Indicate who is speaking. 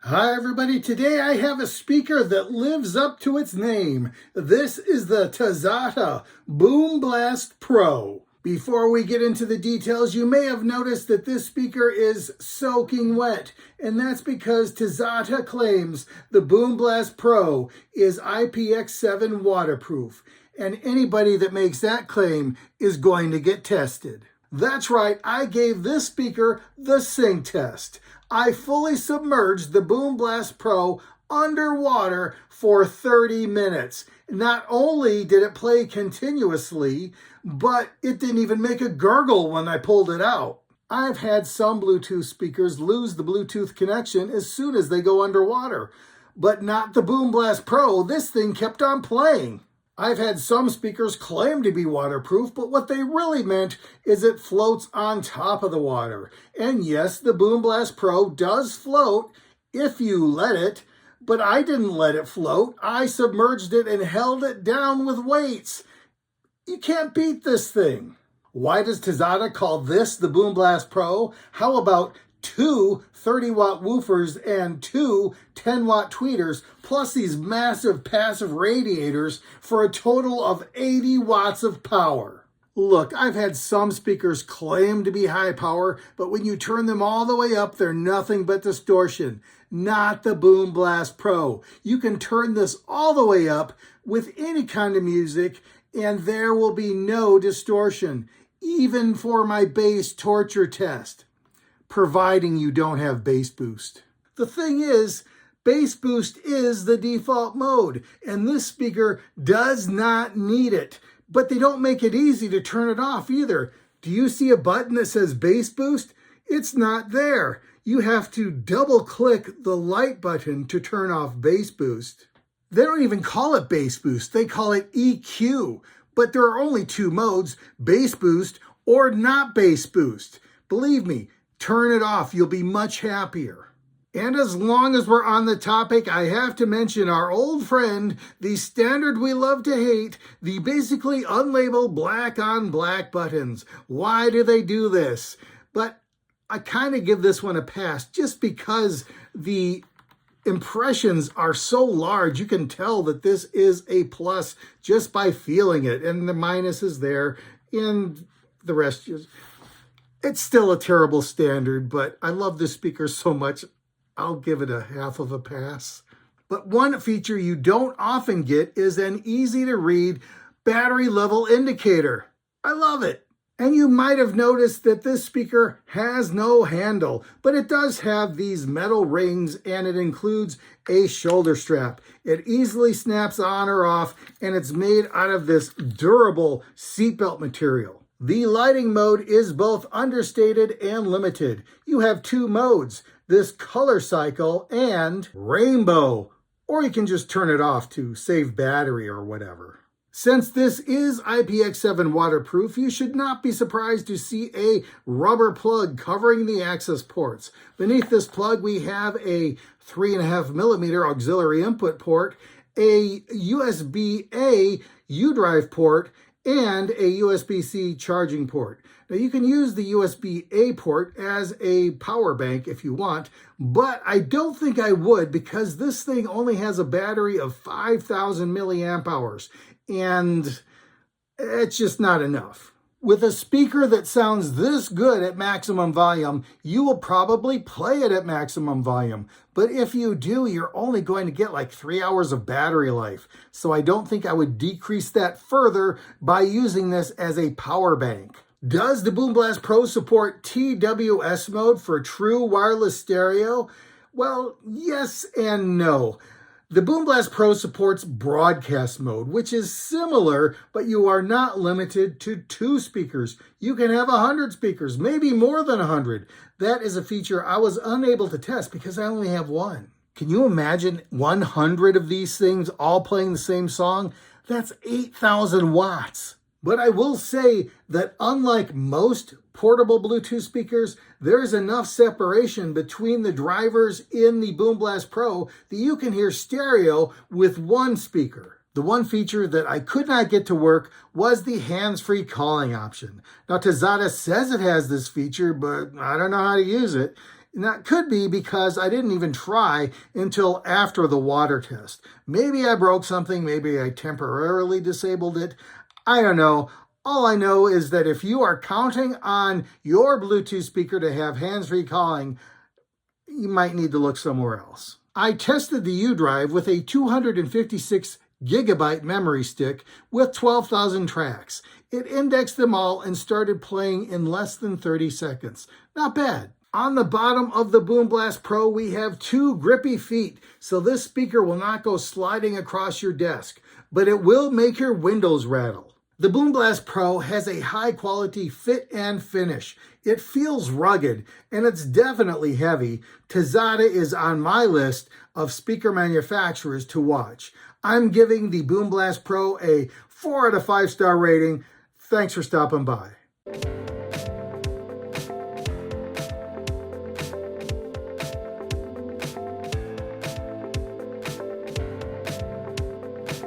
Speaker 1: Hi everybody, today I have a speaker that lives up to its name. This is the Tazata Boomblast Pro. Before we get into the details, you may have noticed that this speaker is soaking wet, and that's because Tazata claims the Boomblast Pro is IPX7 waterproof, and anybody that makes that claim is going to get tested. That's right, I gave this speaker the sink test. I fully submerged the Boomblast Pro underwater for 30 minutes. Not only did it play continuously, but it didn't even make a gurgle when I pulled it out. I've had some Bluetooth speakers lose the Bluetooth connection as soon as they go underwater, but not the Boomblast Pro. This thing kept on playing. I've had some speakers claim to be waterproof, but what they really meant is it floats on top of the water. And yes, the Boomblast Pro does float if you let it, but I didn't let it float. I submerged it and held it down with weights. You can't beat this thing. Why does Tazata call this the Boomblast Pro? How about two 30-watt woofers and two 10-watt tweeters, plus these massive passive radiators for a total of 80 watts of power? Look, I've had some speakers claim to be high power, but when you turn them all the way up, they're nothing but distortion. Not the Boomblast Pro. You can turn this all the way up with any kind of music, and there will be no distortion, even for my bass torture test, providing you don't have bass boost. The thing is, bass boost is the default mode, and this speaker does not need it. But they don't make it easy to turn it off either. Do you see a button that says bass boost? It's not there. You have to double click the light button to turn off bass boost. They don't even call it bass boost. They call it EQ. But there are only two modes, bass boost or not bass boost. Believe me, turn it off. You'll be much happier. And as long as we're on the topic, I have to mention our old friend, the standard we love to hate, the basically unlabeled black on black buttons. Why do they do this? But I kind of give this one a pass just because the impressions are so large. You can tell that this is a plus just by feeling it. And the minus is there, and the rest is... It's still a terrible standard, but I love this speaker so much, I'll give it a half of a pass. But one feature you don't often get is an easy-to-read battery level indicator. I love it. And you might have noticed that this speaker has no handle, but it does have these metal rings, and it includes a shoulder strap. It easily snaps on or off, and it's made out of this durable seatbelt material. The lighting mode is both understated and limited. You have two modes, this color cycle and rainbow, or you can just turn it off to save battery or whatever. Since this is IPX7 waterproof, you should not be surprised to see a rubber plug covering the access ports. Beneath this plug, we have a 3.5mm auxiliary input port, a USB-A U-drive port, and a USB-C charging port. Now you can use the USB-A port as a power bank if you want, but I don't think I would because this thing only has a battery of 5,000 milliamp hours, and it's just not enough. With a speaker that sounds this good at maximum volume, you will probably play it at maximum volume. But if you do, you're only going to get like 3 hours of battery life. So I don't think I would decrease that further by using this as a power bank. Does the Boomblast Pro support TWS mode for true wireless stereo? Well, yes and no. The Boomblast Pro supports broadcast mode, which is similar, but you are not limited to 2 speakers. You can have 100 speakers, maybe more than 100. That is a feature I was unable to test because I only have one. Can you imagine 100 of these things all playing the same song? That's 8,000 watts. But I will say that unlike most portable Bluetooth speakers, there's enough separation between the drivers in the Boomblast Pro that you can hear stereo with one speaker. The one feature that I could not get to work was the hands-free calling option. Now, Tazata says it has this feature, but I don't know how to use it. And that could be because I didn't even try until after the water test. Maybe I broke something, maybe I temporarily disabled it. I don't know. All I know is that if you are counting on your Bluetooth speaker to have hands-free calling, you might need to look somewhere else. I tested the U-Drive with a 256 gigabyte memory stick with 12,000 tracks. It indexed them all and started playing in less than 30 seconds. Not bad. On the bottom of the Boomblast Pro, we have two grippy feet, so this speaker will not go sliding across your desk, but it will make your windows rattle. The Boomblast Pro has a high-quality fit and finish. It feels rugged, and it's definitely heavy. Tazata is on my list of speaker manufacturers to watch. I'm giving the Boomblast Pro a 4 out of 5 star rating. Thanks for stopping by.